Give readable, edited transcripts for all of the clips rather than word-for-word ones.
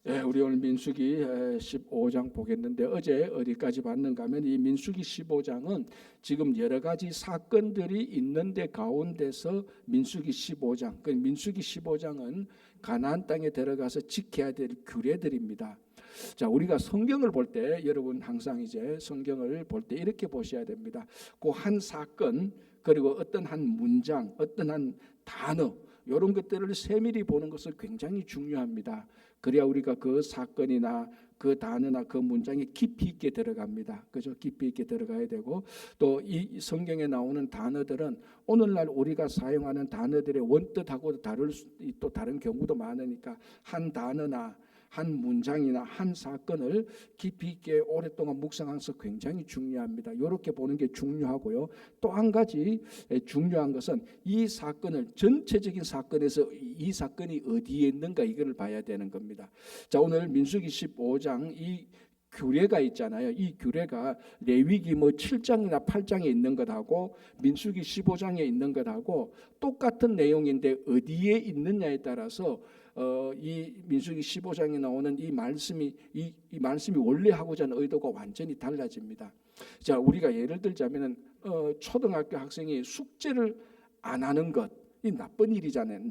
우리 오늘 민수기 15장 보겠는데 어제 어디까지 봤는가 하면 이 민수기 15장은 지금 여러 가지 사건들이 있는데 가운데서 민수기 15장, 그 민수기 15장은 가나안 땅에 들어가서 지켜야 될 규례들입니다. 자, 우리가 성경을 볼 때 여러분 항상 이제 성경을 볼 때 이렇게 보셔야 됩니다. 그 한 사건 그리고 어떤 한 문장, 어떤 한 단어 이런 것들을 세밀히 보는 것은 굉장히 중요합니다. 그래야 우리가 그 사건이나 그 단어나 그 문장에 깊이 있게 들어갑니다. 그죠? 깊이 있게 들어가야 되고 또 이 성경에 나오는 단어들은 오늘날 우리가 사용하는 단어들의 원뜻하고 또 다른 경우도 많으니까 한 단어나 한 문장이나 한 사건을 깊이 있게 오랫동안 묵상하면서 굉장히 중요합니다. 이렇게 보는 게 중요하고요. 또 한 가지 중요한 것은 이 사건을 전체적인 사건에서 이 사건이 어디에 있는가 이걸 봐야 되는 겁니다. 자, 오늘 민수기 15장 이 규례가 있잖아요. 이 규례가 레위기 7장이나 8장에 있는 것하고 민수기 15장에 있는 것하고 똑같은 내용인데 어디에 있느냐에 따라서 이 민수기 15장에 나오는 이 말씀이 원래 하고자 하는 의도가 완전히 달라집니다. 자, 우리가 예를 들자면은 초등학교 학생이 숙제를 안 하는 것, 이 나쁜 일이잖아요.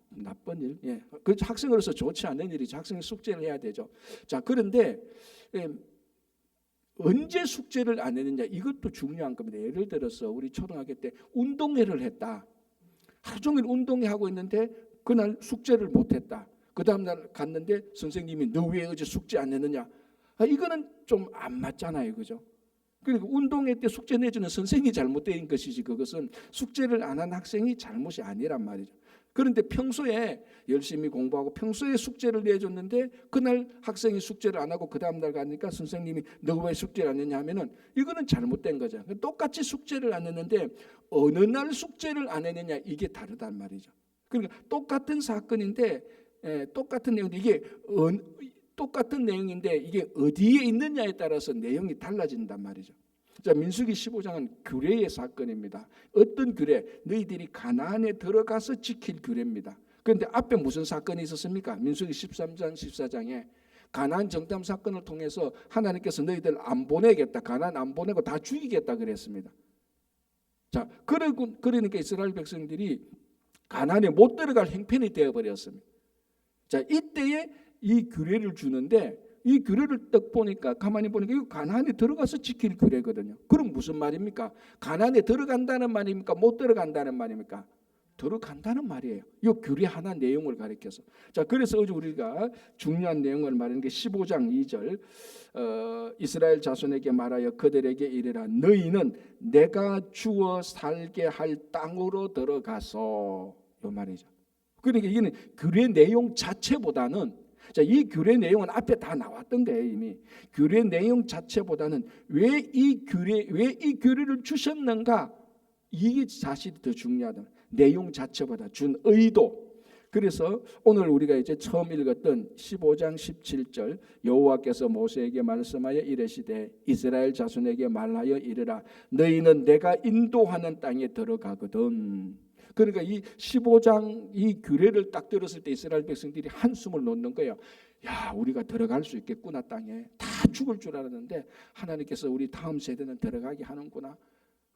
나쁜 일. 예. 그 학생으로서 좋지 않은 일이죠. 학생이 숙제를 해야 되죠. 자, 그런데 언제 숙제를 안 했느냐 이것도 중요한 겁니다. 예를 들어서 우리 초등학교 때 운동회를 했다. 하루 종일 운동회 하고 있는데 그날 숙제를 못했다. 그 다음날 갔는데 선생님이 너 왜 어제 숙제 안 했느냐? 이거는 좀 안 맞잖아요, 그죠? 그러니까 운동회 때 숙제 내주는 선생님이 잘못된 것이지 그것은 숙제를 안 한 학생이 잘못이 아니란 말이죠. 그런데 평소에 열심히 공부하고 평소에 숙제를 내줬는데 그날 학생이 숙제를 안 하고 그 다음날 가니까 선생님이 너 왜 숙제를 안 했냐 하면은 이거는 잘못된 거죠. 똑같이 숙제를 안 했는데 어느 날 숙제를 안 했느냐 이게 다르단 말이죠. 그러니까 똑같은 사건인데 똑같은 내용인데 이게 똑같은 내용인데 이게 어디에 있느냐에 따라서 내용이 달라진단 말이죠. 자, 민수기 15장은 규례의 사건입니다. 어떤 규례? 너희들이 가나안에 들어가서 지킬 규례입니다. 그런데 앞에 무슨 사건이 있었습니까? 민수기 13장 14장에 가나안 정탐 사건을 통해서 하나님께서 너희들 안 보내겠다. 가나안 안 보내고 다 죽이겠다 그랬습니다. 자, 그러니까 이스라엘 백성들이 가나안에 못 들어갈 형편이 되어버렸습니다. 자, 이때에 이 규례를 주는데 이 규례를 딱 보니까 가만히 보니까 이거 가나안에 들어가서 지킬 규례거든요. 그럼 무슨 말입니까? 가나안에 들어간다는 말입니까? 못 들어간다는 말입니까? 들어간다는 말이에요. 이 규례 하나 내용을 가리켜서. 자, 그래서 어제 우리가 중요한 내용을 말하는 게 15장 2절 이스라엘 자손에게 말하여 그들에게 이르라 너희는 내가 주어 살게 할 땅으로 들어가서 이 말이죠. 그러니까 이는 규례 내용 자체보다는 자, 이 규례 내용은 앞에 다 나왔던 거예요 이미. 규례 내용 자체보다는 왜 이 규례를 주셨는가 이게 사실이 더 중요하다. 내용 자체보다 준 의도. 그래서 오늘 우리가 이제 처음 읽었던 15장 17절 여호와께서 모세에게 말씀하여 이르시되 이스라엘 자손에게 말하여 이르라 너희는 내가 인도하는 땅에 들어가거든. 그러니까 이 15장 이 규례를 딱 들었을 때 이스라엘 백성들이 한숨을 놓는 거예요. 야, 우리가 들어갈 수 있겠구나 땅에. 다 죽을 줄 알았는데 하나님께서 우리 다음 세대는 들어가게 하는구나.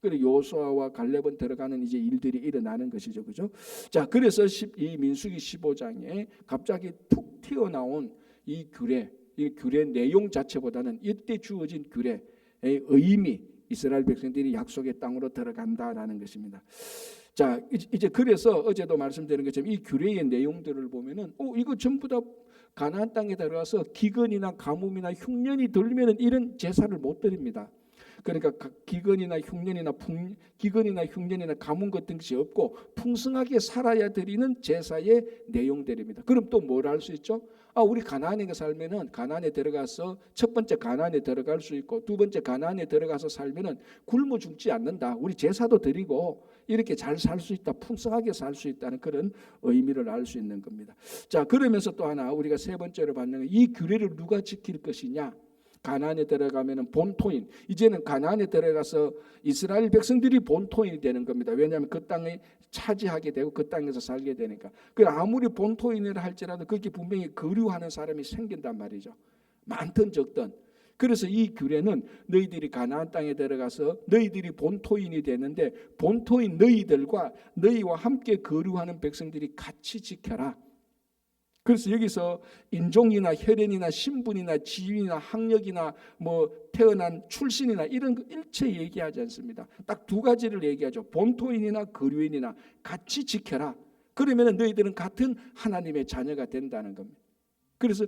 그리고 요수아와 갈렙은 들어가는 이제 일들이 일어나는 것이죠, 그죠? 자, 그래서 이 민수기 15장에 갑자기 툭 튀어나온 이 규례 내용 자체보다는 이때 주어진 규례의 의미, 이스라엘 백성들이 약속의 땅으로 들어간다라는 것입니다. 자, 이제 그래서 어제도 말씀드린 것처럼 이 규례의 내용들을 보면은 이거 전부 다 가나안 땅에 들어가서 기근이나 가뭄이나 흉년이 들면은 이런 제사를 못 드립니다. 그러니까 기근이나 흉년이나 가뭄 같은 것이 없고 풍성하게 살아야 드리는 제사의 내용들입니다. 그럼 또 뭘 할 수 있죠? 우리 가나안에 살면은 가나안에 들어가서 첫 번째 가나안에 들어갈 수 있고 두 번째 가나안에 들어가서 살면은 굶어 죽지 않는다. 우리 제사도 드리고 이렇게 잘 살 수 있다. 풍성하게 살 수 있다는 그런 의미를 알 수 있는 겁니다. 자, 그러면서 또 하나 우리가 세 번째로 받는 이 규례를 누가 지킬 것이냐? 가나안에 들어가면은 본토인, 이제는 가나안에 들어가서 이스라엘 백성들이 본토인이 되는 겁니다. 왜냐하면 그 땅에 차지하게 되고 그 땅에서 살게 되니까. 그 아무리 본토인이라 할지라도 거기 분명히 거류하는 사람이 생긴단 말이죠. 많든 적든. 그래서 이 규례는 너희들이 가나안 땅에 들어가서 너희들이 본토인이 되는데 본토인 너희들과 너희와 함께 거류하는 백성들이 같이 지켜라. 그래서 여기서 인종이나 혈연이나 신분이나 지위나 학력이나 뭐 태어난 출신이나 이런 거 일체 얘기하지 않습니다. 딱 두 가지를 얘기하죠. 본토인이나 거류인이나 같이 지켜라. 그러면 너희들은 같은 하나님의 자녀가 된다는 겁니다. 그래서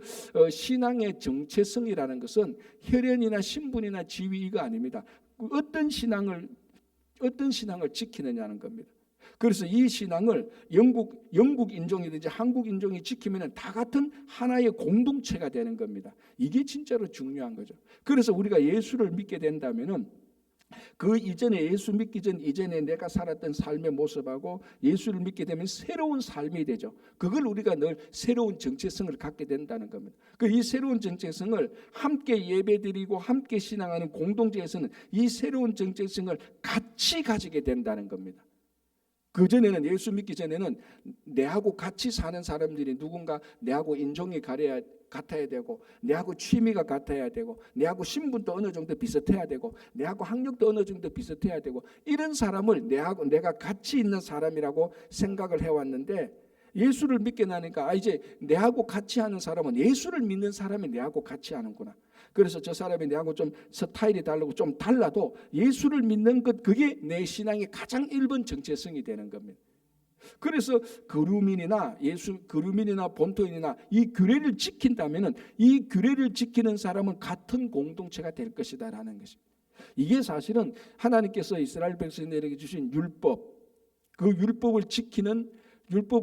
신앙의 정체성이라는 것은 혈연이나 신분이나 지위가 아닙니다. 어떤 신앙을 지키느냐는 겁니다. 그래서 이 신앙을 영국 인종이든지 한국 인종이 지키면 다 같은 하나의 공동체가 되는 겁니다. 이게 진짜로 중요한 거죠. 그래서 우리가 예수를 믿게 된다면은 그 이전에 예수 믿기 전 이전에 내가 살았던 삶의 모습하고 예수를 믿게 되면 새로운 삶이 되죠. 그걸 우리가 늘 새로운 정체성을 갖게 된다는 겁니다. 이 새로운 정체성을 함께 예배드리고 함께 신앙하는 공동체에서는 이 새로운 정체성을 같이 가지게 된다는 겁니다. 그전에는 예수 믿기 전에는 내하고 같이 사는 사람들이 누군가 내하고 인종이 같아야 되고 내하고 취미가 같아야 되고 내하고 신분도 어느 정도 비슷해야 되고 내하고 학력도 어느 정도 비슷해야 되고 이런 사람을 내가 같이 있는 사람이라고 생각을 해왔는데 예수를 믿게 나니까 이제 내하고 같이 하는 사람은 예수를 믿는 사람이 내하고 같이 하는구나. 그래서 저 사람이 내하고 좀 스타일이 다르고 좀 달라도 예수를 믿는 것 그게 내 신앙의 가장 1번 정체성이 되는 겁니다. 그래서 거류민이나 본토인이나 이 규례를 지킨다면은 이 규례를 지키는 사람은 같은 공동체가 될 것이다라는 것입니다. 이게 사실은 하나님께서 이스라엘 백성들에게 주신 율법, 그 율법을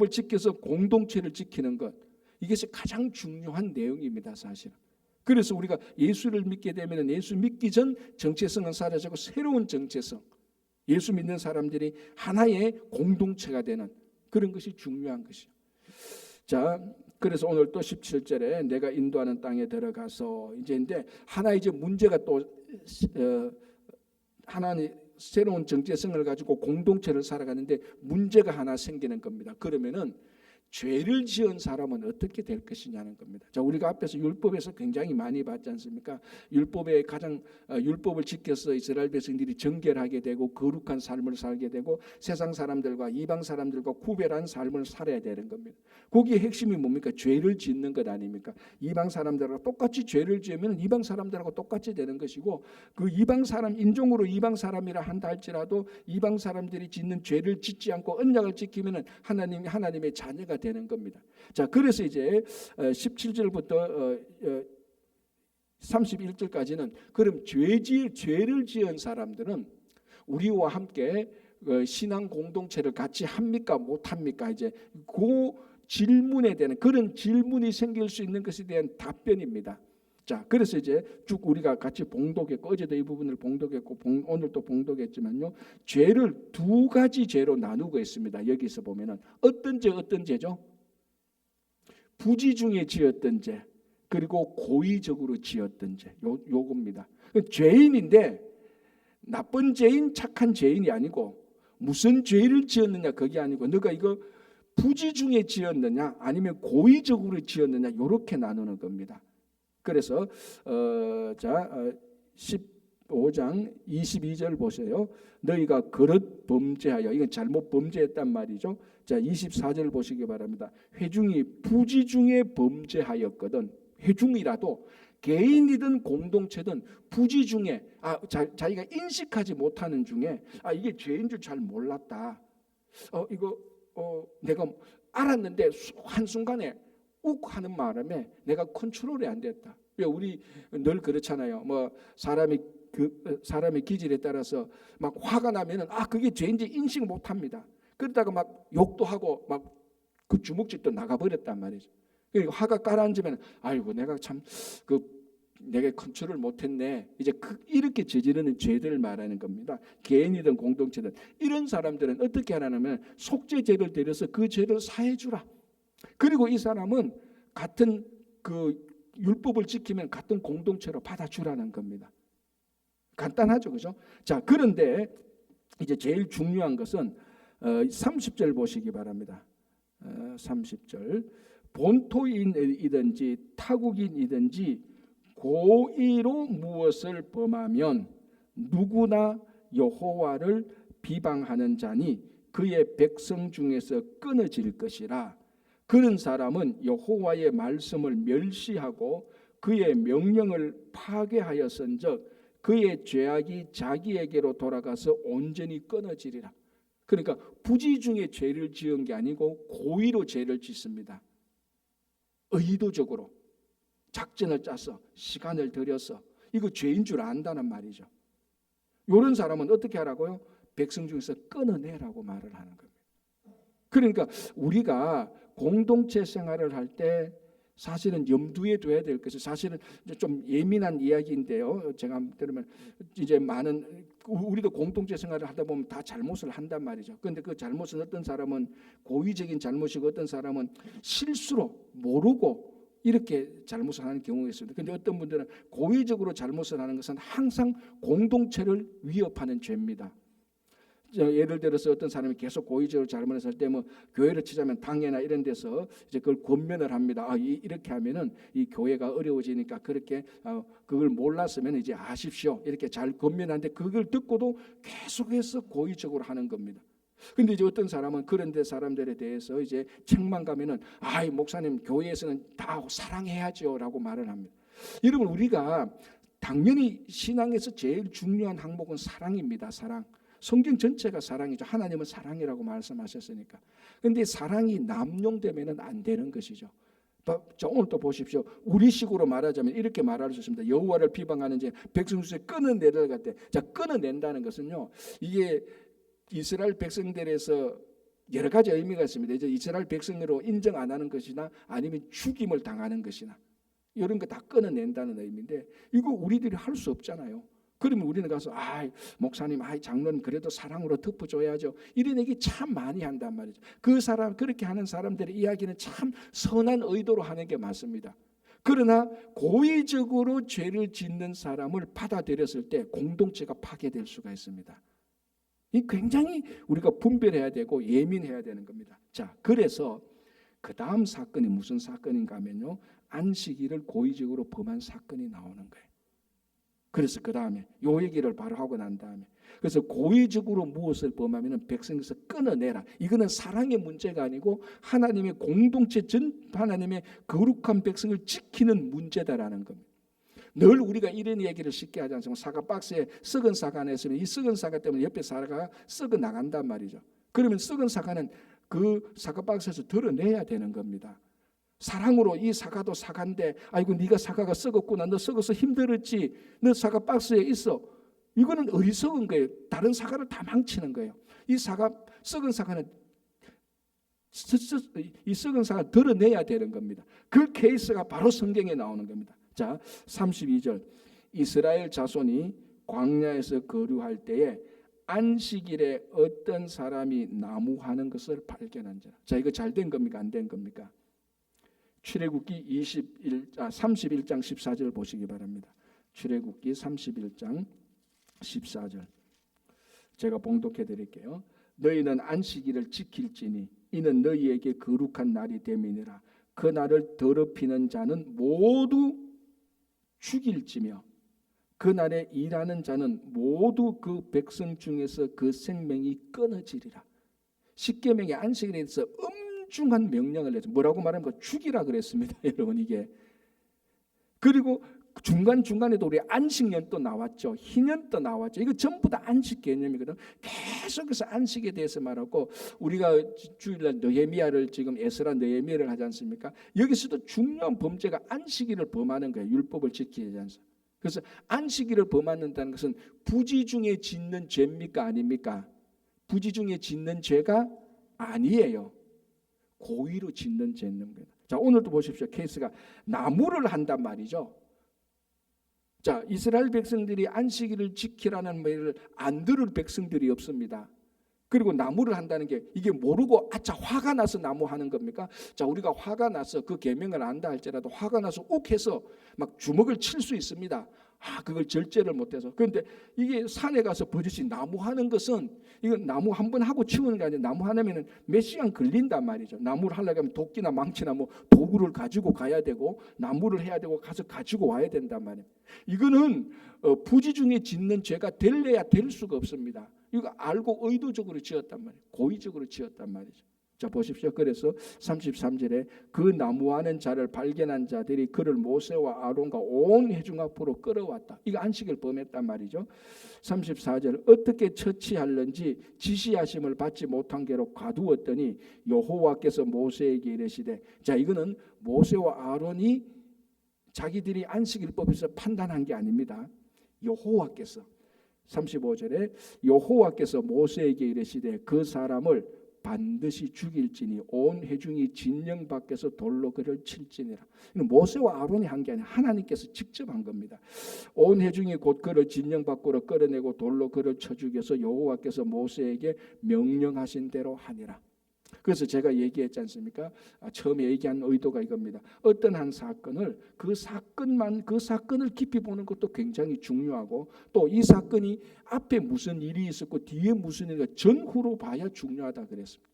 지켜서 공동체를 지키는 것, 이것이 가장 중요한 내용입니다, 사실은. 그래서 우리가 예수를 믿게 되면 예수 믿기 전 정체성은 사라지고 새로운 정체성, 예수 믿는 사람들이 하나의 공동체가 되는 그런 것이 중요한 것이죠. 자, 그래서 오늘 또 17절에 내가 인도하는 땅에 들어가서 이제 하나 이제 문제가 또 하나님 새로운 정체성을 가지고 공동체를 살아가는데 문제가 하나 생기는 겁니다. 그러면은 죄를 지은 사람은 어떻게 될 것이냐는 겁니다. 자, 우리가 앞에서 율법에서 굉장히 많이 봤지 않습니까? 율법을 지켜서 이스라엘 백성들이 정결하게 되고 거룩한 삶을 살게 되고 세상 사람들과 이방 사람들과 구별한 삶을 살아야 되는 겁니다. 거기에 핵심이 뭡니까? 죄를 짓는 것 아닙니까? 이방 사람들하고 똑같이 죄를 지으면 이방 사람들하고 똑같이 되는 것이고 그 이방 사람 인종으로 이방 사람이라 한다 할지라도 이방 사람들이 짓는 죄를 짓지 않고 언약을 지키면은 하나님의 자녀가 되는 겁니다. 자, 그래서 이제 17절부터 31절까지는 그럼 죄를 지은 사람들은 우리와 함께 신앙 공동체를 같이 합니까 못합니까? 이제 그 질문에 대한 그런 질문이 생길 수 있는 것에 대한 답변입니다. 자, 그래서 이제 쭉 우리가 같이 봉독했고 어제도 이 부분을 봉독했고 오늘 또 봉독했지만요. 죄를 두 가지 죄로 나누고 있습니다. 여기서 보면은 어떤 죄죠? 부지 중에 지었던 죄 그리고 고의적으로 지었던 죄 요겁니다. 죄인인데 나쁜 죄인 착한 죄인이 아니고 무슨 죄를 지었느냐 그게 아니고 너가 이거 부지 중에 지었느냐 아니면 고의적으로 지었느냐 이렇게 나누는 겁니다. 그래서 15장 22절 보세요. 너희가 그릇 범죄하여 이건 잘못 범죄했단 말이죠. 자, 24절 보시기 바랍니다. 회중이 부지 중에 범죄하였거든. 회중이라도 개인이든 공동체든 부지 중에 자기가 인식하지 못하는 중에 이게 죄인 줄 잘 몰랐다. 내가 알았는데 한순간에 욱 하는 바람에 내가 컨트롤이 안 됐다. 우리 늘 그렇잖아요. 뭐 사람의 기질에 따라서 막 화가 나면은 그게 죄인지 인식 못 합니다. 그러다가 막 욕도 하고 막 그 주먹질도 나가버렸단 말이죠. 화가 가라앉으면 아이고 내가 참 내가 컨트롤 못했네. 이제 이렇게 저지르는 죄들을 말하는 겁니다. 개인이든 공동체든 이런 사람들은 어떻게 하냐면 속죄죄를 드려서 그 죄를 사해주라. 그리고 이 사람은 같은 그 율법을 지키면 같은 공동체로 받아주라는 겁니다. 간단하죠, 그죠? 자, 그런데 이제 제일 중요한 것은 30절 보시기 바랍니다. 30절 본토인이든지 타국인이든지 고의로 무엇을 범하면 누구나 여호와를 비방하는 자니 그의 백성 중에서 끊어질 것이라. 그런 사람은 여호와의 말씀을 멸시하고 그의 명령을 파괴하였은즉 그의 죄악이 자기에게로 돌아가서 온전히 끊어지리라. 그러니까 부지 중에 죄를 지은 게 아니고 고의로 죄를 짓습니다. 의도적으로 작전을 짜서 시간을 들여서 이거 죄인 줄 안다는 말이죠. 이런 사람은 어떻게 하라고요? 백성 중에서 끊어내라고 말을 하는 겁니다. 그러니까 우리가 공동체 생활을 할 때 사실은 염두에 둬야 될 것이, 사실은 좀 예민한 이야기인데요. 제가 들으면 이제 많은 우리도 공동체 생활을 하다 보면 다 잘못을 한단 말이죠. 그런데 그 잘못은 어떤 사람은 고의적인 잘못이고 어떤 사람은 실수로 모르고 이렇게 잘못을 하는 경우가 있습니다. 그런데 어떤 분들은 고의적으로 잘못을 하는 것은 항상 공동체를 위협하는 죄입니다. 예를 들어서 어떤 사람이 계속 고의적으로 잘못했을 때 뭐 교회를 치자면 당회나 이런 데서 이제 그걸 권면을 합니다. 이렇게 하면은 이 교회가 어려워지니까 그렇게 그걸 몰랐으면 이제 아십시오. 이렇게 잘 권면하는데 그걸 듣고도 계속해서 고의적으로 하는 겁니다. 근데 이제 어떤 사람은 그런데 사람들에 대해서 이제 책만 가면은 목사님 교회에서는 다 사랑해야죠라고 말을 합니다. 여러분, 우리가 당연히 신앙에서 제일 중요한 항목은 사랑입니다. 사랑. 성경 전체가 사랑이죠. 하나님은 사랑이라고 말씀하셨으니까. 그런데 사랑이 남용되면은 안 되는 것이죠. 오늘 또 보십시오. 우리식으로 말하자면 이렇게 말할 수 있습니다. 여호와를 비방하는 자 백성 중에 끊어내려 갈 때, 자, 끊어낸다는 것은요, 이게 이스라엘 백성들에서 여러 가지 의미가 있습니다. 이제 이스라엘 백성으로 인정 안 하는 것이나 아니면 죽임을 당하는 것이나 이런 거 다 끊어낸다는 의미인데 이거 우리들이 할 수 없잖아요. 그러면 우리는 가서 목사님, 장로님 그래도 사랑으로 덮어줘야죠. 이런 얘기 참 많이 한단 말이죠. 그 사람 그렇게 하는 사람들의 이야기는 참 선한 의도로 하는 게 맞습니다. 그러나 고의적으로 죄를 짓는 사람을 받아들였을 때 공동체가 파괴될 수가 있습니다. 이 굉장히 우리가 분별해야 되고 예민해야 되는 겁니다. 자, 그래서 그 다음 사건이 무슨 사건인가 하면요, 안식일을 고의적으로 범한 사건이 나오는 거예요. 그래서 그 다음에 요 얘기를 바로 하고 난 다음에, 그래서 고의적으로 무엇을 범하면 백성에서 끊어내라. 이거는 사랑의 문제가 아니고 하나님의 공동체 하나님의 거룩한 백성을 지키는 문제다라는 겁니다. 늘 우리가 이런 얘기를 쉽게 하지 않습니까? 사과 박스에 썩은 사과 냈으면 이 썩은 사과 때문에 옆에 사과가 썩어 나간단 말이죠. 그러면 썩은 사과는 그 사과 박스에서 덜어내야 되는 겁니다. 사랑으로 이 사과도 사과인데 아이고 네가 사과가 썩었구나, 너 썩어서 힘들었지, 너 사과 박스에 있어. 이거는 어리석은 거예요. 다른 사과를 다 망치는 거예요. 이 썩은 사과는 이 썩은 사과 덜어내야 되는 겁니다. 그 케이스가 바로 성경에 나오는 겁니다. 자, 32절 이스라엘 자손이 광야에서 거류할 때에 안식일에 어떤 사람이 나무하는 것을 발견한 자. 자, 이거 잘 된 겁니까? 안 된 겁니까? 출애굽기 31장 14절 보시기 바랍니다. 출애굽기 31장 14절 제가 봉독해 드릴게요. 너희는 안식일을 지킬지니 이는 너희에게 거룩한 날이 됨이니라. 그 날을 더럽히는 자는 모두 죽일지며 그 날에 일하는 자는 모두 그 백성 중에서 그 생명이 끊어지리라. 십계명의 안식일에 대해서 엄중한 명령을 했죠. 뭐라고 말하면 죽이라 그랬습니다. 여러분, 이게. 그리고 중간중간에도 우리 안식년도 나왔죠. 희년도 나왔죠. 이거 전부 다 안식 개념이거든. 계속해서 안식에 대해서 말하고, 우리가 주일날 느헤미야를 지금 에스라 느헤미야를 하지 않습니까? 여기서도 중요한 범죄가 안식일을 범하는 거예요. 율법을 지키지 않습니까? 그래서 안식일을 범한다는 것은 부지 중에 짓는 죄입니까? 아닙니까? 부지 중에 짓는 죄가 아니에요. 고의로 짓는 죄입니다. 자, 오늘도 보십시오. 케이스가 나무를 한단 말이죠. 자, 이스라엘 백성들이 안식일을 지키라는 말을 안 들을 백성들이 없습니다. 그리고 나무를 한다는 게 이게 모르고 아차 화가 나서 나무 하는 겁니까? 자, 우리가 화가 나서 그 계명을 안다 할지라도 화가 나서 욱해서 막 주먹을 칠 수 있습니다. 그걸 절제를 못해서. 그런데 이게 산에 가서 버젓이 나무 하는 것은 이건 나무 한 번 하고 치우는 게 아니라 나무 하려면 몇 시간 걸린단 말이죠. 나무를 하려고 하면 도끼나 망치나 뭐 도구를 가지고 가야 되고 나무를 해야 되고 가서 가지고 와야 된단 말이에요. 이거는 부지 중에 짓는 죄가 될래야 될 수가 없습니다. 이거 알고 의도적으로 지었단 말이에요. 고의적으로 지었단 말이죠. 자, 보십시오. 그래서 33절에 그 나무하는 자를 발견한 자들이 그를 모세와 아론과 온 회중 앞으로 끌어왔다. 이거 안식을 범했단 말이죠. 34절 어떻게 처치할는지 지시하심을 받지 못한 게로 가두었더니 여호와께서 모세에게 이르시되, 자, 이거는 모세와 아론이 자기들이 안식일법에서 판단한 게 아닙니다. 여호와께서 35절에 여호와께서 모세에게 이르시되 그 사람을 반드시 죽일지니 온 회중이 진영 밖에서 돌로 그를 칠지니라. 이는 모세와 아론이 한 게 아니라 하나님께서 직접 한 겁니다. 온 회중이 곧 그를 진영 밖으로 끌어내고 돌로 그를 쳐 죽여서 여호와께서 모세에게 명령하신 대로 하니라. 그래서 제가 얘기했지 않습니까? 처음에 얘기한 의도가 이겁니다. 어떤 한 사건을 그 사건을 깊이 보는 것도 굉장히 중요하고 또 이 사건이 앞에 무슨 일이 있었고 뒤에 무슨 일이 전후로 봐야 중요하다 그랬습니다.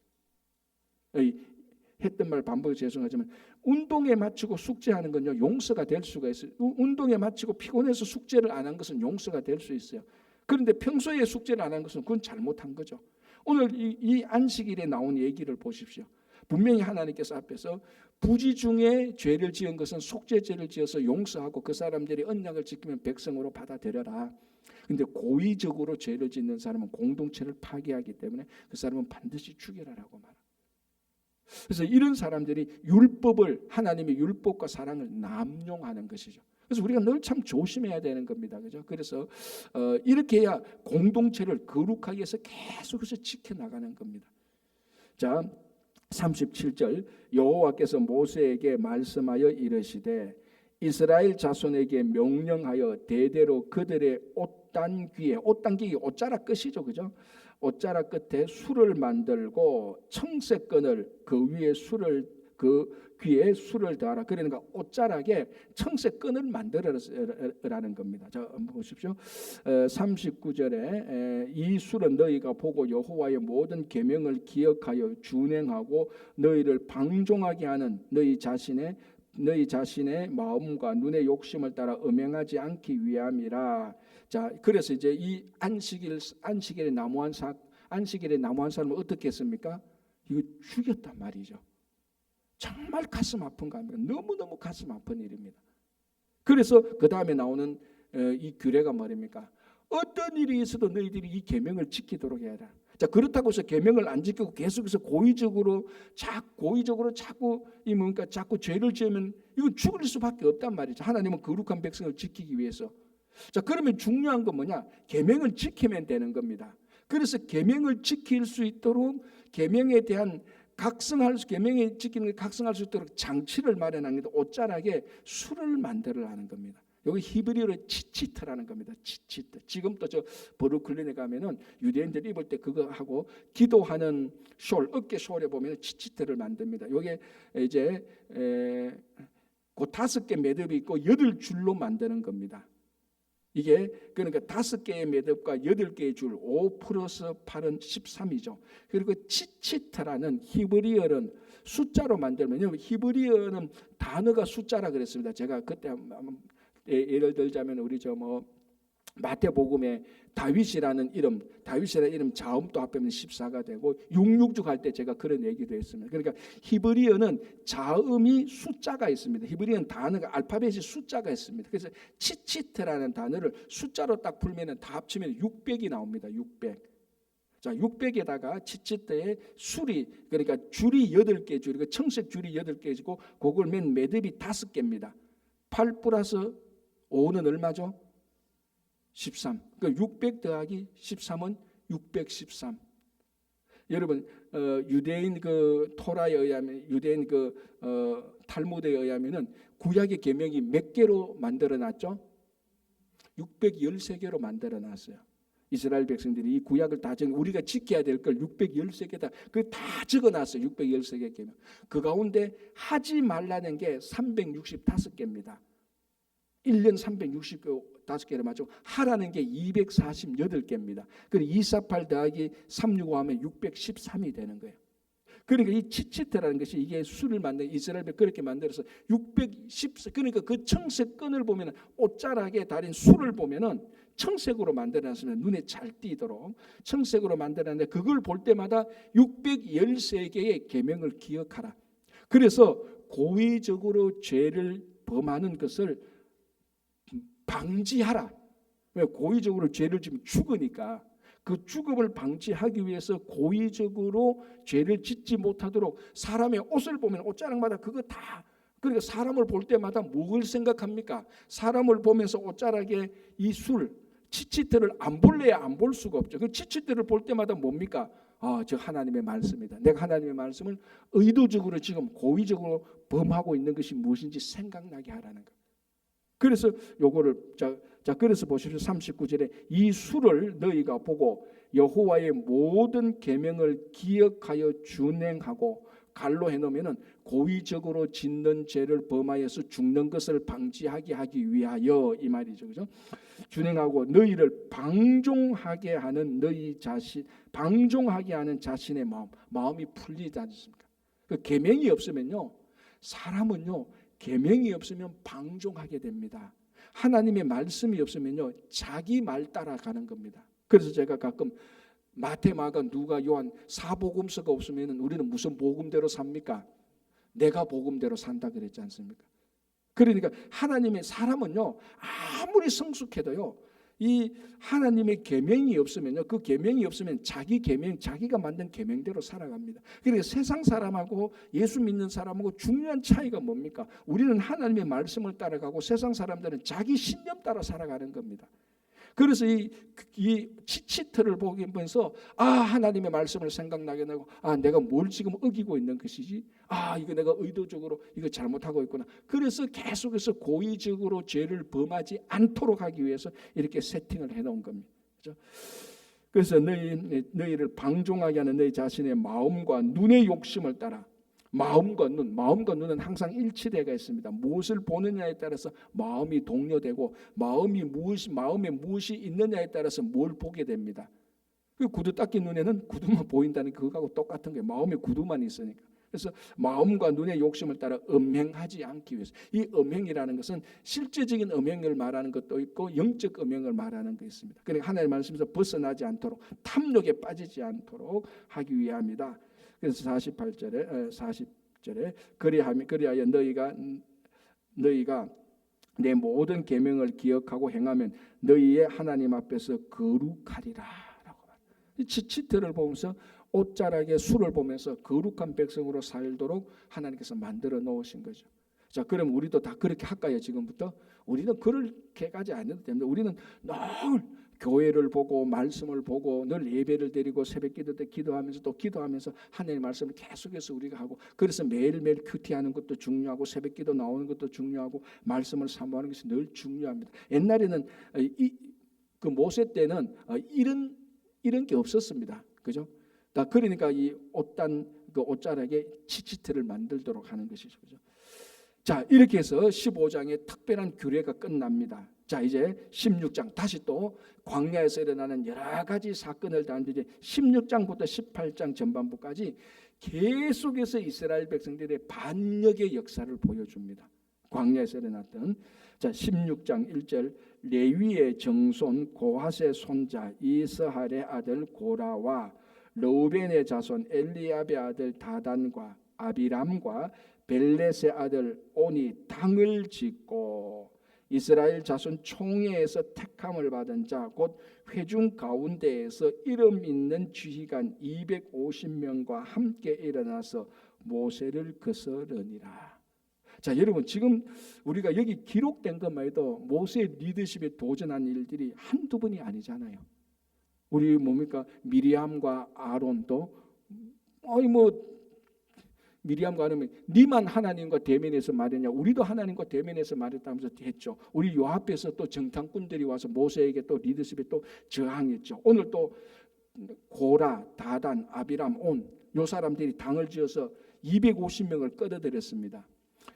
했던 말 반복해 죄송하지만 운동에 마치고 숙제하는 건요 용서가 될 수가 있어요. 운동에 마치고 피곤해서 숙제를 안 한 것은 용서가 될 수 있어요. 그런데 평소에 숙제를 안 한 것은 그건 잘못한 거죠. 오늘 이 안식일에 나온 얘기를 보십시오. 분명히 하나님께서 앞에서 부지 중에 죄를 지은 것은 속죄죄를 지어서 용서하고 그 사람들이 언약을 지키면 백성으로 받아들여라. 그런데 고의적으로 죄를 짓는 사람은 공동체를 파괴하기 때문에 그 사람은 반드시 죽여라라고 말합니다. 그래서 이런 사람들이 하나님의 율법과 사랑을 남용하는 것이죠. 그래서 우리가 늘 참 조심해야 되는 겁니다. 그죠? 그래서 이렇게 해야 공동체를 거룩하게 해서 계속해서 지켜나가는 겁니다. 자, 37절 여호와께서 모세에게 말씀하여 이르시되 이스라엘 자손에게 명령하여 대대로 그들의 옷단 귀에, 옷단 귀 옷자락 끝이죠. 그죠? 옷자락 끝에 술을 만들고 청색끈을 그 위에 그 귀에 술을 더하라. 그러니까 옷자락에 청색끈을 만들어라는 겁니다. 자, 한번 보십시오. 39절에 이 술은 너희가 보고 여호와의 모든 계명을 기억하여 준행하고 너희를 방종하게 하는 너희 자신의 마음과 눈의 욕심을 따라 음행하지 않기 위함이라. 자, 그래서 이제 이 안식일에 나무한 사람을 어떻게 했습니까? 이거 죽였단 말이죠. 정말 가슴 아픈 겁니다. 너무너무 가슴 아픈 일입니다. 그래서 그 다음에 나오는 이 규례가 뭐입니까? 어떤 일이 있어도 너희들이 이 계명을 지키도록 해야 한다. 자, 그렇다고 해서 계명을 안 지키고 계속해서 고의적으로 자꾸 자꾸 죄를 지으면 이건 죽을 수밖에 없단 말이죠. 하나님은 거룩한 백성을 지키기 위해서. 자, 그러면 중요한 건 뭐냐? 계명을 지키면 되는 겁니다. 그래서 계명을 지킬 수 있도록 계명에 대한 계명에 지키는 게 각성할 수 있도록 장치를 마련합니다. 옷자락에 술을 만들어라는 겁니다. 여기 히브리어로 치치트라는 겁니다. 치치트. 지금도 저 버루클린에 가면은 유대인들이 입을 때 그거 하고 기도하는 어깨 숄에 보면 치치트를 만듭니다. 여기에 이제 그 5개 매듭이 있고 8줄로 만드는 겁니다. 이게 그러니까 5개의 매듭과 8개의 줄 5 플러스 8은 13이죠. 그리고 치치트라는 히브리어는 숫자로 만들면 히브리어는 단어가 숫자라 그랬습니다. 제가 그때 예를 들자면 우리 마태복음에 다윗이라는 이름 자음도 합하면 14가 되고 666 할 때 제가 그런 얘기도 했습니다. 그러니까 히브리어는 자음이 숫자가 있습니다. 히브리어는 단어가 알파벳이 숫자가 있습니다. 그래서 치치트라는 단어를 숫자로 딱 풀면 다 합치면 600이 나옵니다. 600. 자, 600에다가 치치트에 그러니까 줄이 8개 줄이고 청색 줄이 8개이고 그걸 맨 매듭이 5개입니다. 8 플러스 5는 얼마죠? 13. 그러니까 600 더하기 13은 613. 여러분 유대인 그 토라에 의하면 유대인 탈무드에 의하면은 구약의 계명이 몇 개로 만들어 놨죠? 613개로 만들어 놨어요. 이스라엘 백성들이 이 구약을 다 우리가 지켜야 될 걸 613개다. 그 다 적어놨어요. 613개 계명. 그 가운데 하지 말라는 게 365개입니다. 1년 365개를 맞죠. 하라는 게 248개입니다. 그리고 248 더하기 365 하면 613이 되는 거예요. 그러니까 이 치치트라는 것이 이게 술을 만든 이스라엘 그렇게 만들어서 610 그러니까 그 청색끈을 보면은 옷자락에 달인 술을 보면은 청색으로 만들어놨으면 눈에 잘 띄도록 청색으로 만들어놨는데 그걸 볼 때마다 613개의 계명을 기억하라. 그래서 고의적으로 죄를 범하는 것을 방지하라. 왜? 고의적으로 죄를 지면 죽으니까 그 죽음을 방지하기 위해서 고의적으로 죄를 짓지 못하도록 사람의 옷을 보면 옷자락마다 그거 다 그러니까 사람을 볼 때마다 뭘 생각합니까? 사람을 보면서 옷자락에 이 술, 치치트를 안 볼래야 안 볼 수가 없죠. 그 치치트를 볼 때마다 뭡니까? 저 하나님의 말씀이다. 내가 하나님의 말씀을 의도적으로 지금 고의적으로 범하고 있는 것이 무엇인지 생각나게 하라는 거. 그래서 요거를 그래서 보십시오. 39절에 이 수를 너희가 보고 여호와의 모든 계명을 기억하여 준행하고 갈로 해놓으면은 고의적으로 짓는 죄를 범하여서 죽는 것을 방지하게 하기 위하여 이 말이죠, 그죠? 준행하고 너희를 방종하게 하는 너희 자신, 방종하게 하는 자신의 마음이 풀리지 않습니까? 그 계명이 없으면요, 사람은요 계명이 없으면 방종하게 됩니다. 하나님의 말씀이 없으면요 자기 말 따라가는 겁니다. 그래서 제가 가끔 마태, 마가, 누가, 요한 사복음서가 없으면 우리는 무슨 복음대로 삽니까? 내가 복음대로 산다 그랬지 않습니까? 그러니까 하나님의 사람은요 아무리 성숙해도요 이 하나님의 계명이 없으면요 그 계명이 없으면 자기 계명 자기가 만든 계명대로 살아갑니다. 그러니까 세상 사람하고 예수 믿는 사람하고 중요한 차이가 뭡니까? 우리는 하나님의 말씀을 따라가고 세상 사람들은 자기 신념 따라 살아가는 겁니다. 그래서 이 치치트를 보면서 하나님의 말씀을 생각나게 하고 내가 뭘 지금 어기고 있는 것이지? 이거 내가 의도적으로 이거 잘못하고 있구나. 그래서 계속해서 고의적으로 죄를 범하지 않도록 하기 위해서 이렇게 세팅을 해놓은 겁니다. 그렇죠? 그래서 너희를 방종하게 하는 너희 자신의 마음과 눈의 욕심을 따라 마음과 눈은 항상 일치되어 있습니다. 무엇을 보느냐에 따라서 마음이 동요되고 마음에 무엇이 있느냐에 따라서 뭘 보게 됩니다. 그 구두 닦인 눈에는 구두만 보인다는 그거하고 똑같은 거예요. 마음에 구두만 있으니까. 그래서 마음과 눈의 욕심을 따라 음행하지 않기 위해서 이 음행이라는 것은 실제적인 음행을 말하는 것도 있고 영적 음행을 말하는 것이 있습니다. 그러니까 하나님의 말씀에서 벗어나지 않도록 탐욕에 빠지지 않도록 하기 위함이다. 그래서 40절에 그리하여 너희가 내 모든 계명을 기억하고 행하면 너희의 하나님 앞에서 거룩하리라라고 말합니다. 치치트를 보면서 옷자락에 술을 보면서 거룩한 백성으로 살도록 하나님께서 만들어 놓으신 거죠. 자, 그럼 우리도 다 그렇게 할까요? 지금부터 우리는 그렇게 가지 않아도 됩니다. 우리는 늘 교회를 보고 말씀을 보고 늘 예배를 드리고 새벽기도 때 기도하면서 또 기도하면서 하나님의 말씀을 계속해서 우리가 하고 그래서 매일매일 큐티하는 것도 중요하고 새벽기도 나오는 것도 중요하고 말씀을 사모하는 것이 늘 중요합니다. 옛날에는 그 모세 때는 이런 게 없었습니다. 그죠? 다 그러니까 이 그 옷자락에 치치트를 만들도록 하는 것이죠. 그죠? 자, 이렇게 해서 15장의 특별한 규례가 끝납니다. 자, 이제 16장 다시 또 광야에서 일어나는 여러 가지 사건을 다루는데 16장부터 18장 전반부까지 계속해서 이스라엘 백성들의 반역의 역사를 보여줍니다. 광야에서 일어났던 16장 1절 레위의 정손 고핫의 손자 이스할의 아들 고라와 르우벤의 자손 엘리압의 아들 다단과 아비람과 벨렛의 아들 온이 당을 짓고 이스라엘 자손 총회에서 택함을 받은 자 곧 회중 가운데에서 이름 있는 지휘관 250명과 함께 일어나서 모세를 거스르니라. 자, 여러분 지금 우리가 여기 기록된 것만 해도 모세의 리더십에 도전한 일들이 한두 번이 아니잖아요. 우리 뭡니까? 미리암과 아론도 미리암과 아론이 니만 하나님과 대면해서 말했냐, 우리도 하나님과 대면해서 말했다면서 했죠. 우리 요 앞에서 또 정탐꾼들이 와서 모세에게 또 리더십에 또 저항했죠. 오늘 또 고라, 다단, 아비람, 온 요 사람들이 당을 지어서 250명을 끌어들였습니다.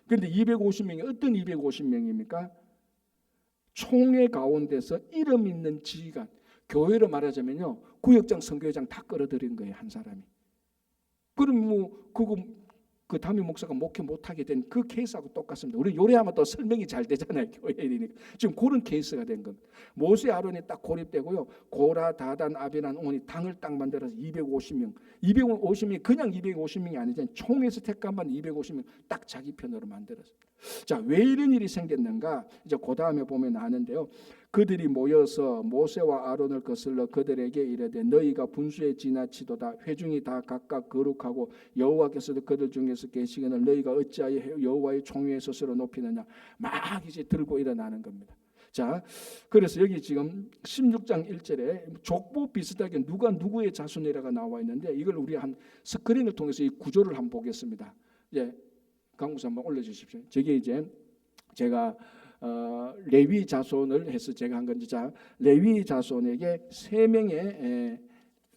그런데 250명이 어떤 250명입니까? 총회 가운데서 이름 있는 지휘관, 교회로 말하자면요, 구역장, 선교회장 다 끌어들인 거예요, 한 사람이. 그럼 뭐 그거 그 담임 목사가 목회 못하게 된 그 케이스하고 똑같습니다. 우리 요래하면 또 설명이 잘 되잖아요, 교회이니까. 지금 그런 케이스가 된 겁니다. 모세, 아론이 딱 고립되고요, 고라, 다단, 아비란, 온이 당을 딱 만들어서 250명, 250명이 그냥 250명이 아니잖아요. 총에서 택감만 250명 딱 자기 편으로 만들었어요. 자, 왜 이런 일이 생겼는가? 이제 그 다음에 보면 아는데요. 그들이 모여서 모세와 아론을 거슬러 그들에게 이르되 너희가 분수에 지나치도다. 회중이 다 각각 거룩하고 여호와께서도 그들 중에서 계시거늘 너희가 어찌하여 여호와의 총회에 스스로 높이느냐. 막 이제 들고 일어나는 겁니다. 자, 그래서 여기 지금 16장 1절에 족보 비슷하게 누가 누구의 자손이라가 나와 있는데 이걸 우리 한 스크린을 통해서 이 구조를 한번 보겠습니다. 예, 강구사 한번 올려주십시오. 저게 이제 제가 레위 자손을 해서 제가 한 건지, 자, 레위 자손에게 세 명의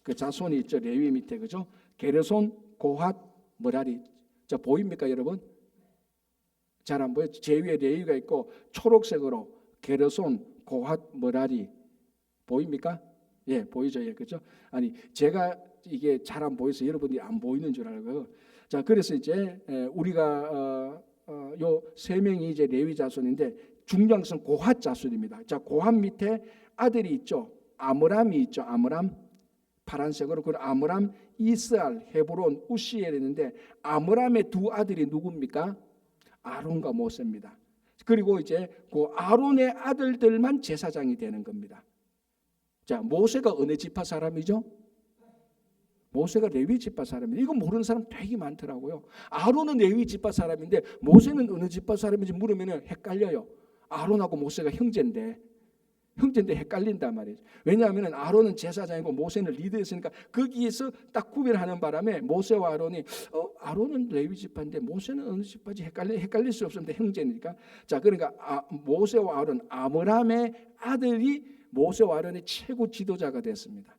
그 자손이 있죠. 레위 밑에, 그죠? 게르손, 고핫, 머라리. 자, 보입니까, 여러분? 잘 안 보여요? 제 위에 레위가 있고 초록색으로 게르손, 고핫, 머라리. 보입니까? 예, 보이죠, 예, 그죠? 아니, 제가 이게 잘 안 보여서 여러분이 안 보이는 줄 알고요. 자, 그래서 이제 우리가 요 세 명이 이제 레위 자손인데 중장선 고핫 자손입니다. 자, 고핫 밑에 아들이 있죠. 아므람이 있죠. 아므람, 파란색으로. 그 아므람, 이스알, 헤브론, 우시엘 있는데 아므람의 두 아들이 누굽니까? 아론과 모세입니다. 그리고 이제 그 아론의 아들들만 제사장이 되는 겁니다. 자, 모세가 어느 지파 사람이죠? 모세가 레위 지파 사람인데 이거 모르는 사람 되게 많더라고요. 아론은 레위 지파 사람인데 모세는 어느 지파 사람인지 물으면 헷갈려요. 아론하고 모세가 형제인데 헷갈린단 말이죠. 왜냐하면 아론은 제사장이고 모세는 리더였으니까 거기에서 딱 구별하는 바람에 모세와 아론이 아론은 레위 지파인데 모세는 어느 지파인지 헷갈릴 수 없습니다. 형제니까. 자, 그러니까 모세와 아론, 아므람의 아들이 모세와 아론의 최고 지도자가 됐습니다.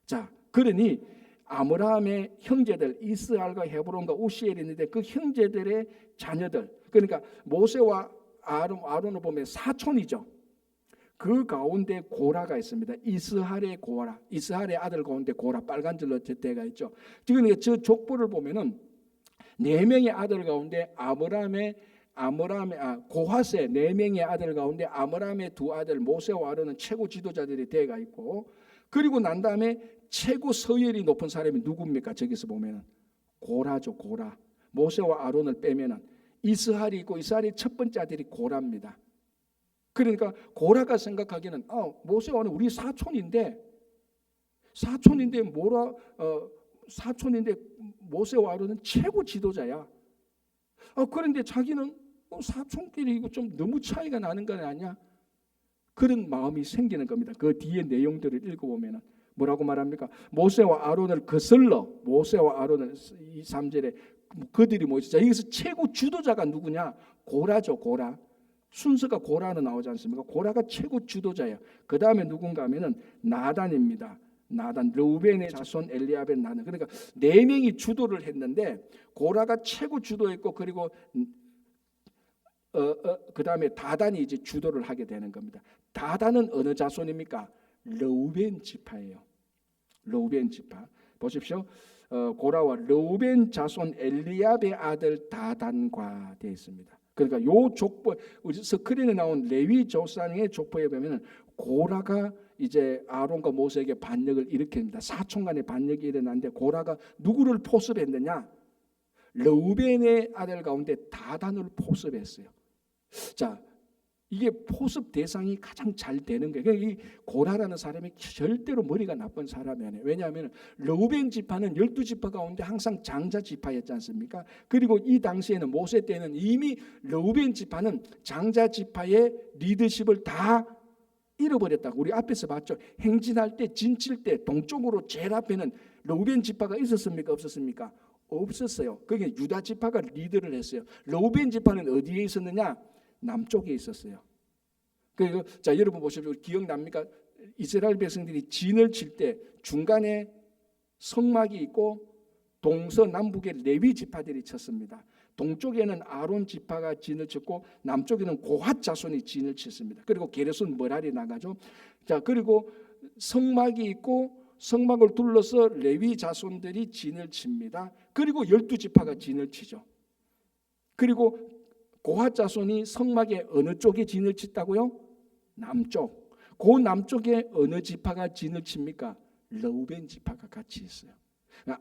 자, 그러니 아므람의 형제들 이스알과 헤브론과 우시엘이 있는데 그 형제들의 자녀들, 그러니까 모세와 아론을 보면 사촌이죠. 그 가운데 고라가 있습니다. 이스할의 고라, 이스할의 아들 가운데 고라, 빨간 줄로 제때가 있죠. 그러니까 저 족보를 보면은 네 명의 아들 가운데 고핫의 네 명의 아들 가운데 아므람의 두 아들 모세와 아론은 최고 지도자들이 되어가 있고, 그리고 난 다음에 최고 서열이 높은 사람이 누굽니까? 저기서 보면은 고라죠. 고라. 모세와 아론을 빼면은 이스할이 있고 이스할의 첫 번째 아들이 고라입니다. 그러니까 고라가 생각하기에는 모세와 아론 우리 사촌인데 모세와 아론은 최고 지도자야. 그런데 자기는 사촌끼리 이거 좀 너무 차이가 나는 거 아니야? 그런 마음이 생기는 겁니다. 그 뒤에 내용들을 읽어보면은 뭐라고 말합니까? 모세와 아론을 거슬러, 모세와 아론을 3절에 그들이 모였죠. 자, 여기서 최고 주도자가 누구냐? 고라죠. 고라. 순서가 고라는 나오지 않습니까? 고라가 최고 주도자예요. 그 다음에 누군가 하면은 나단입니다. 나단, 르우벤의 자손 엘리압의 나단. 그러니까 네 명이 주도를 했는데 고라가 최고 주도했고, 그리고 그 다음에 다단이 이제 주도를 하게 되는 겁니다. 다단은 어느 자손입니까? 르우벤 지파예요. 르우벤 지파. 보십시오. 고라와 르우벤 자손 엘리압의 아들 다단과 되어 있습니다. 그러니까 요 족보, 우리 스크린에 나온 레위 조상의 족보에 보면은 고라가 이제 아론과 모세에게 반역을 일으킵니다. 사촌간의 반역이 일어났는데 고라가 누구를 포섭했느냐? 르우벤의 아들 가운데 다단을 포섭했어요. 자, 이게 포섭 대상이 가장 잘 되는 거예요. 이 고라라는 사람이 절대로 머리가 나쁜 사람이 아니에요. 왜냐하면 르우벤 지파는 12지파 가운데 항상 장자 지파였지 않습니까? 그리고 이 당시에는 모세 때는 이미 르우벤 지파는 장자 지파의 리더십을 다 잃어버렸다고 우리 앞에서 봤죠. 행진할 때, 진칠 때 동쪽으로 제일 앞에는 르우벤 지파가 있었습니까? 없었습니까? 없었어요. 그게 유다 지파가 리더를 했어요. 르우벤 지파는 어디에 있었느냐? 남쪽에 있었어요. 그리고 자, 여러분 보십시오. 기억납니까? 이스라엘 백성들이 진을 칠 때 중간에 성막이 있고 동서남북에 레위 지파들이 쳤습니다. 동쪽에는 아론 지파가 진을 쳤고 남쪽에는 고핫 자손이 진을 쳤습니다. 그리고 게르손 머랄이 나가죠. 자, 그리고 성막이 있고 성막을 둘러서 레위 자손들이 진을 칩니다. 그리고 12지파가 진을 치죠. 그리고 고핫 자손이 성막의 어느 쪽에 진을 쳤다고요? 남쪽. 그 남쪽에 어느 지파가 진을 칩니까? 르우벤 지파가 같이 있어요.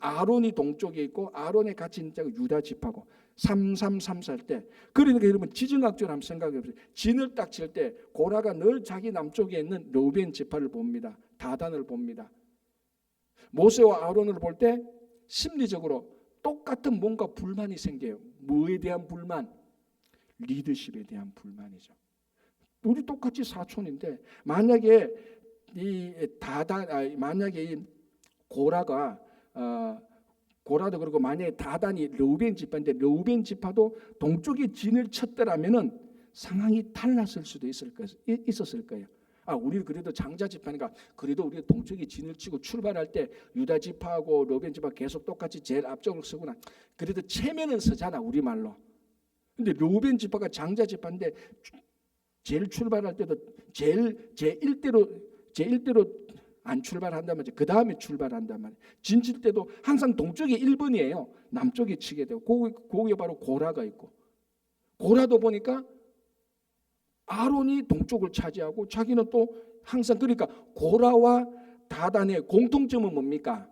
아론이 동쪽에 있고 아론에 같이 있는 자가 유다 지파고 333살 때, 그러니까 여러분 지정학적으로 한번 생각해 보세요. 진을 딱 칠 때 고라가 늘 자기 남쪽에 있는 르우벤 지파를 봅니다. 다단을 봅니다. 모세와 아론을 볼 때 심리적으로 똑같은 뭔가 불만이 생겨요. 뭐에 대한 불만? 리더십에 대한 불만이죠. 우리 똑같이 사촌인데 만약에 만약에 이 고라가 고라도 그렇고 만약에 다단이 르우벤 지파인데 르우벤 지파도 동쪽에 진을 쳤더라면은 상황이 달랐을 수도 있었을 거예요. 우리는 그래도 장자 지파니까 그래도 우리가 동쪽에 진을 치고 출발할 때 유다 지파하고 르우벤 지파 계속 똑같이 제일 앞쪽을 서구나. 그래도 체면은 서잖아 우리 말로. 근데 르우벤 지파가 장자 지파인데 제일 출발할 때도 제1대로 안 출발한단 말이죠. 그 다음에 출발한단 말이에요. 진칠 때도 항상 동쪽이 1번이에요. 남쪽에 치게 되고 거기에 바로 고라가 있고 고라도 보니까 아론이 동쪽을 차지하고 자기는 또 항상 그러니까 고라와 다단의 공통점은 뭡니까?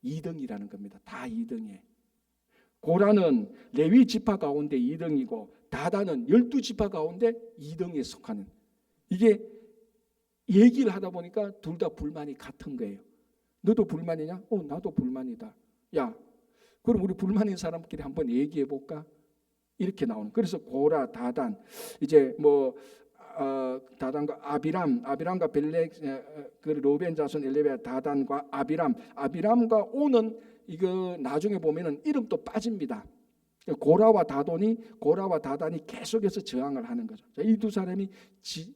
2등이라는 겁니다. 다 2등이에요. 고라는 레위 지파 가운데 2등이고 다단은 12지파 가운데 2등에 속하는 이게 얘기를 하다 보니까 둘 다 불만이 같은 거예요. 너도 불만이냐? 나도 불만이다. 야, 그럼 우리 불만인 사람끼리 한번 얘기해 볼까? 이렇게 나오는. 그래서 고라, 다단, 이제 다단과 아비람과 벨렉, 그 로벤 자손 엘레베아, 다단과 아비람과 오는 이거 나중에 보면은 이름도 빠집니다. 고라와 다단이 계속해서 저항을 하는 거죠. 이 두 사람이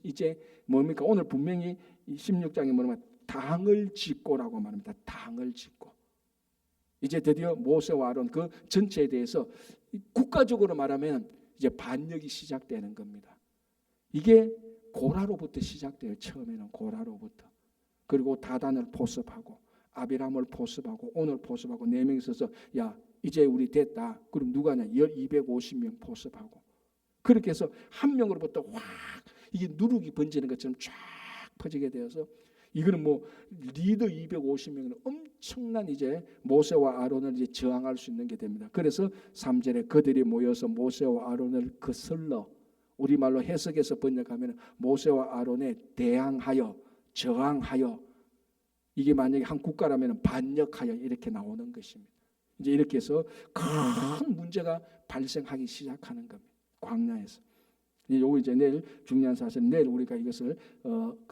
이제 뭡니까? 오늘 분명히 16장에 뭐냐면 당을 짓고라고 말합니다. 당을 짓고. 이제 드디어 모세와 아론 그 전체에 대해서 국가적으로 말하면 이제 반역이 시작되는 겁니다. 이게 고라로부터 시작돼요. 처음에는 고라로부터. 그리고 다단을 포섭하고 아비람을 포섭하고 오늘 포섭하고 4명이 있어서 야 이제 우리 됐다. 그럼 누가냐? 250명 포섭하고 그렇게 해서 한 명으로부터 확 이게 누룩이 번지는 것처럼 쫙 퍼지게 되어서 이거는 리더 250명은 엄청난 이제 모세와 아론을 이제 저항할 수 있는 게 됩니다. 그래서 3절에 그들이 모여서 모세와 아론을 거슬러 우리말로 해석해서 번역하면 모세와 아론에 대항하여 저항하여 이게 만약에 한 국가라면 반역하여 이렇게 나오는 것입니다. 이제 이렇게 해서 큰 문제가 발생하기 시작하는 겁니다. 광야에서. 요거 이제 내일 중요한 사실 내일 우리가 이것을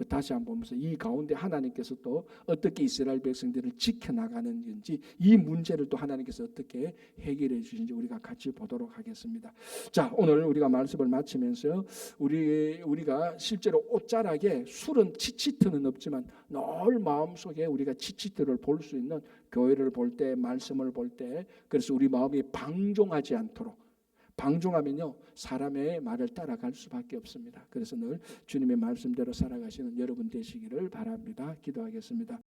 다시 한번 보면서 이 가운데 하나님께서 또 어떻게 이스라엘 백성들을 지켜나가는지 이 문제를 또 하나님께서 어떻게 해결해 주신지 우리가 같이 보도록 하겠습니다. 자, 오늘 우리가 말씀을 마치면서 우리가 실제로 옷자락에 술은 치치트는 없지만 늘 마음속에 우리가 치치트를 볼 수 있는 교회를 볼 때 말씀을 볼 때 그래서 우리 마음이 방종하지 않도록 방종하면요 사람의 말을 따라갈 수밖에 없습니다. 그래서 늘 주님의 말씀대로 살아가시는 여러분 되시기를 바랍니다. 기도하겠습니다.